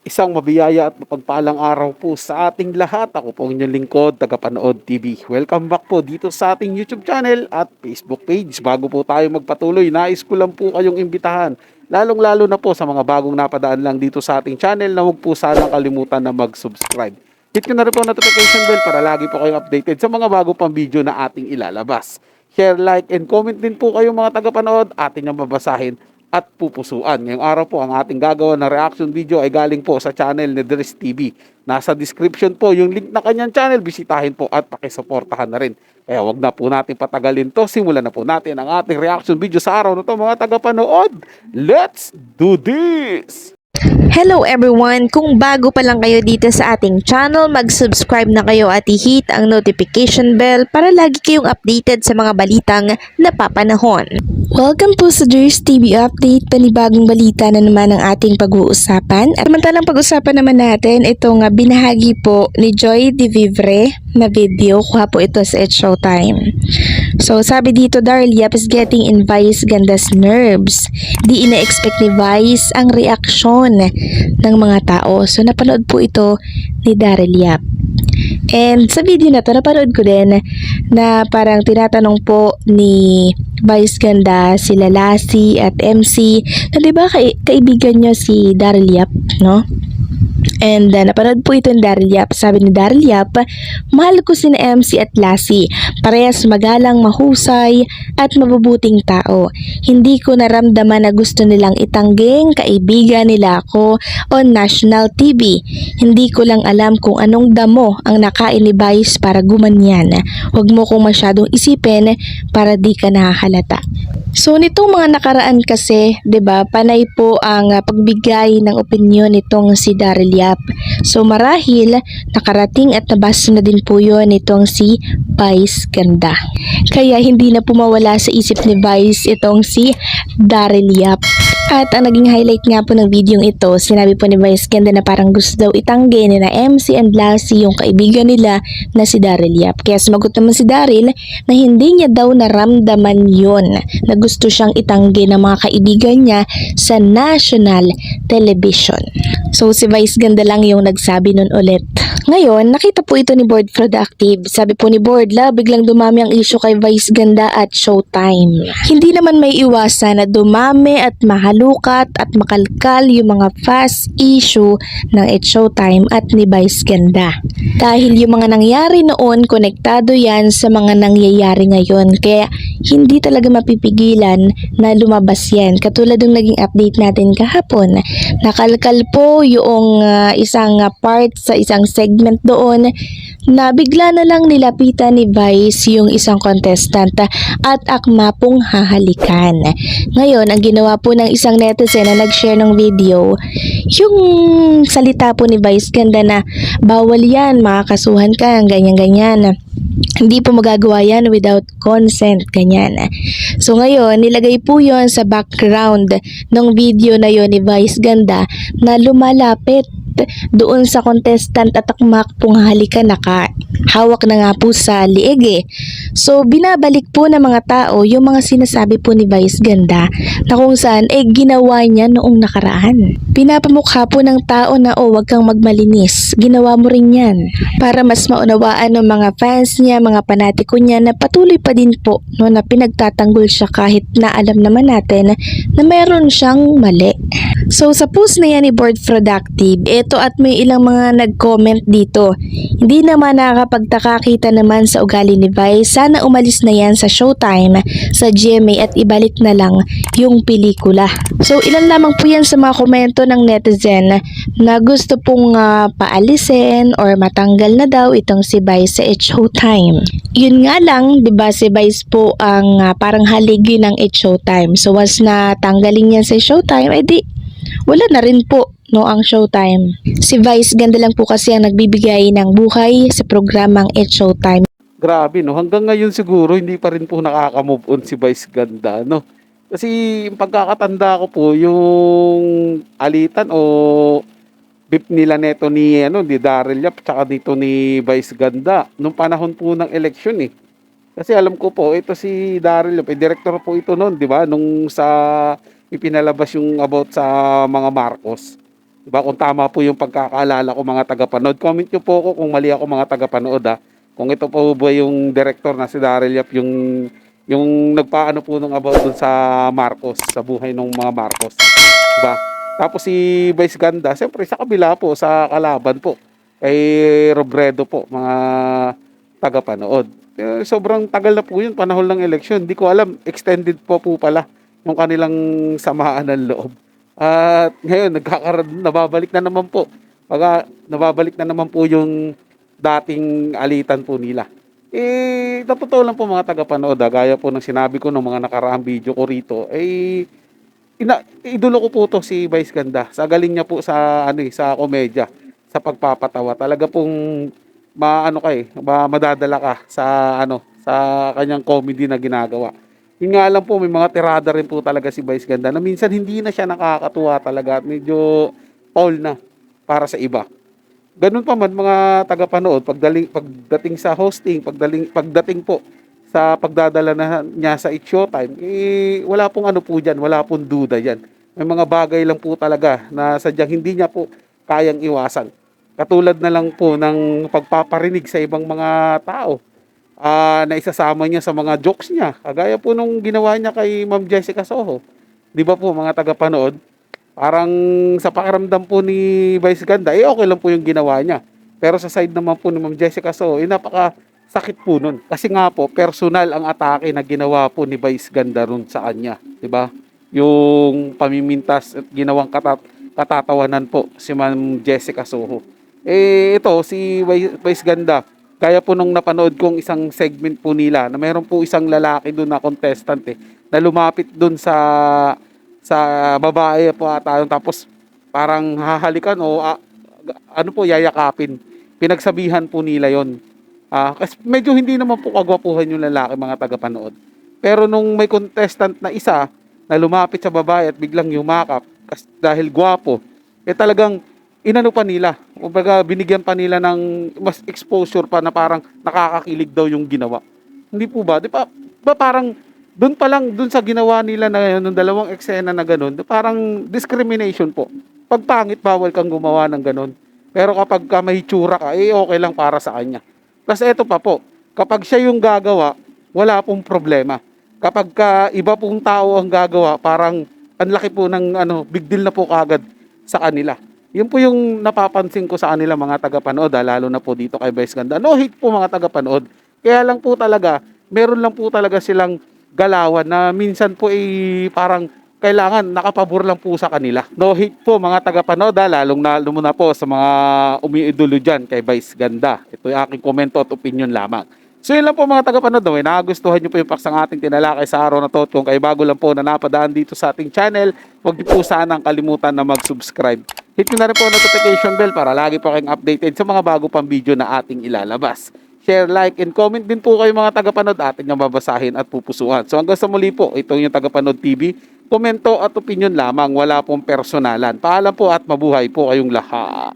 Isang mabiyaya at mapagpalang araw po sa ating lahat. Ako po ang inyong lingkod, Tagapanood TV. Welcome back po dito sa ating YouTube channel at Facebook page. Bago po tayo magpatuloy, nais ko lang po kayong imbitahan. Lalong-lalo na po sa mga bagong napadaan lang dito sa ating channel na huwag po sanang kalimutan na mag-subscribe. Hit ko na rin po ang notification bell para lagi po kayong updated sa mga bago pang video na ating ilalabas. Share, like, and comment din po kayong mga tagapanood. Atin ang babasahin at pupusuan. Ngayong araw po, ang ating gagawa na reaction video ay galing po sa channel ni Dres TV. Nasa description po yung link na kanyang channel. Bisitahin po at pakisuportahan na rin. Kaya wag na po natin patagalin to. Simulan na po natin ang ating reaction video sa araw na to, mga tagapanood. Let's do this! Hello everyone! Kung bago pa lang kayo dito sa ating channel, mag-subscribe na kayo at i-hit ang notification bell para lagi kayong updated sa mga balitang napapanahon. Welcome po sa Dres TV Update, panibagong balita na naman ang ating pag-uusapan. At samantalang pag-usapan naman natin itong binahagi po ni Joy De Vivre na video, kuha po ito sa It's Showtime. So sabi dito, Daryl Yap is getting in Vice Ganda's nerves. Di ina-expect ni Vice ang reaksyon ng mga tao. So napanood po ito ni Daryl Yap. And sa video na to, napanood ko din na parang tinatanong po ni Vice Ganda, sila Lassie at MC, na diba kaibigan nyo si Daryl Yap, no? And napanood po ito ni Daryl Yap. Sabi ni Daryl Yap, mahal ko sina MC at Lassie. Parehas magalang, mahusay at mabubuting tao. Hindi ko naramdaman na gusto nilang itangging kaibigan nila ako on national TV. Hindi ko lang alam kung anong damo ang nakain ni Vice para gumanyan. Huwag mo kong masyadong isipin para di ka nakahalata. So nitong mga nakaraan kasi, 'di ba, panay po ang pagbigay ng opinyon nitong si Daryl Yap. So marahil nakarating at nabasa na din po 'yon nitong si Vice Ganda. Kaya hindi na pumawala sa isip ni Vice itong si Daryl Yap. At ang naging highlight nga po ng video ito, sinabi po ni Vice Ganda na parang gusto daw itanggi ni na MC and Lassie yung kaibigan nila na si Daryl Yap. Kaya sumagot naman si Daryl na hindi niya daw naramdaman yon, na gusto siyang itanggi ng mga kaibigan niya sa national television. So si Vice Ganda lang yung nagsabi nun ulit. Ngayon, nakita po ito ni Board Productive. Sabi po ni Board, biglang dumami ang issue kay Vice Ganda at Showtime. Hindi naman may iwasan na dumami at mahalukat at makalkal yung mga fast issue ng It's Showtime at ni Vice Ganda. Dahil yung mga nangyari noon, konektado yan sa mga nangyayari ngayon. Kaya hindi talaga mapipigilan na lumabas yan. Katulad ng naging update natin kahapon. Nakalkal po yung isang part sa isang segment doon na bigla na lang nilapitan ni Vice yung isang contestant at akma pong hahalikan. Ngayon, ang ginawa po ng isang netizen na nag-share ng video, yung salita po ni Vice Ganda na bawal yan, makakasuhan ka, ganyan-ganyan. Hindi po magagawa yan without consent, ganyan. So ngayon, nilagay po yon sa background ng video na yon ni Vice Ganda na lumalapit doon sa contestant at akmak pong halikan, hawak na nga po sa liig eh. So binabalik po ng mga tao yung mga sinasabi po ni Vice Ganda na kung saan ginawa niya noong nakaraan. Pinapamukha po ng tao na wag kang magmalinis, ginawa mo rin yan, para mas maunawaan ng mga fans niya, mga panatiko niya na patuloy pa din po no, na pinagtatanggol siya kahit na alam naman natin na meron siyang mali. So sa post na yan ni Board Productive, ito at may ilang mga nag-comment dito. Hindi naman nakakapagtaka, kita naman sa ugali ni Vice. Sana umalis na yan sa Showtime, sa GMA at ibalik na lang yung pelikula. So ilan lamang po yan sa mga komento ng netizen na gusto pong paalisin or matanggal na daw itong si Vice sa It's Showtime. Yun nga lang, 'di ba, si Vice po ang parang haligi ng It's Showtime. So once na tanggalin yan sa Showtime, edi wala na rin po no ang Showtime. Si Vice Ganda lang po kasi ang nagbibigay ng buhay sa programang It's Showtime. Grabe, no? Hanggang ngayon siguro hindi pa rin po nakaka-move on si Vice Ganda, no? Kasi yung pagkakatanda ko po, yung alitan o beef nila neto ni Daryl Yap tsaka dito ni Vice Ganda nung panahon po ng eleksyon eh. Kasi alam ko po, ito si Daryl Yap, director po ito noon, di ba? Nung sa ipinalabas yung about sa mga Marcos. Diba? Kung tama po yung pagkakaalala ko mga tagapanood. Comment nyo po ako kung mali ako mga tagapanood ha. Kung ito po ba yung director na si Daryl Yap yung nagpaano po nung about dun sa Marcos, sa buhay ng mga Marcos. Diba? Tapos si Vice Ganda, siyempre sa kabila po, sa kalaban po, kay Robredo po, mga tagapanood. Sobrang tagal na po yun, panahon ng eleksyon. Hindi ko alam, extended po pala yung kanilang samaan ng loob. At ngayon, nababalik na naman po. Nababalik na naman po yung dating alitan po nila. Totoo lang po mga tagapanood, gaya po ng sinabi ko ng mga nakaraang video ko rito, idolo ko po to si Vice Ganda. Sa galing niya po sa sa komedya, sa pagpapatawa. Talaga pong madadala ka sa sa kanyang comedy na ginagawa. Yun nga lang po, may mga tirada rin po talaga si Vice Ganda na minsan hindi na siya nakakatuwa talaga at medyo foul na para sa iba. Ganun pa man mga tagapanood, pagdating sa hosting, pagdating po sa pagdadala niya sa It's Showtime, wala pong po dyan, wala pong duda dyan. May mga bagay lang po talaga na sadyang hindi niya po kayang iwasan. Katulad na lang po ng pagpaparinig sa ibang mga tao na isasama niya sa mga jokes niya. Kagaya po nung ginawa niya kay Ma'am Jessica Soho. Di ba po mga tagapanood? Parang sa pakiramdam po ni Vice Ganda, okay lang po yung ginawa niya. Pero sa side naman po ni Ma'am Jessica Soho, napaka sakit po nun. Kasi nga po, personal ang atake na ginawa po ni Vice Ganda ron sa kanya. Diba? Yung pamimintas at ginawang katatawanan po si Ma'am Jessica Soho. Ito, si Vice Ganda, kaya po nung napanood kong isang segment po nila na mayroon po isang lalaki doon na contestant na lumapit doon sa babae po ata, tapos parang hahalikan o yayakapin. Pinagsabihan po nila yon. Kasi medyo hindi naman po kagwapuhan yung lalaki mga tagapanood. Pero nung may contestant na isa na lumapit sa babae at biglang yumakap dahil gwapo, talagang inano pa nila. Kumbaga binigyan pa nila ng mas exposure pa na parang nakakakilig daw yung ginawa. Hindi po ba? Di ba parang doon pa lang, doon sa ginawa nila na yun, ng dalawang eksena na ganun, parang discrimination po. Pag pangit, bawal kang gumawa ng ganun. Pero kapag may tsura ka, okay lang para sa kanya. Plus eto pa po, kapag siya yung gagawa, wala pong problema. Kapag iba pong tao ang gagawa, parang ang laki po ng big deal na po kagad sa kanila. Yun po yung napapansin ko sa kanila mga tagapanood, lalo na po dito kay Vice Ganda. No hate po mga tagapanood. Kaya lang po talaga, meron lang po talaga silang galawan na minsan po parang kailangan nakapabor lang po sa kanila. No hate po mga tagapanood, lalong lalo na po sa mga umiidolo dyan kay Vice Ganda. Ito yung aking komento at opinion lamang. So yun lang po mga tagapanood, nagustuhan nyo po yung paksang ating tinalakay sa araw na to. Kung kayo bago lang po na napadaan dito sa ating channel, huwag niyo po sanang kalimutan na mag-subscribe. Hit nyo na rin po ang notification bell para lagi po kayong updated sa mga bago pang video na ating ilalabas. Share, like, and comment din po kayo mga tagapanood, atin yung babasahin at pupusuan. So hanggang sa muli po, ito yung Tagapanood TV. Komento at opinion lamang, wala pong personalan. Paalam po at mabuhay po kayong lahat.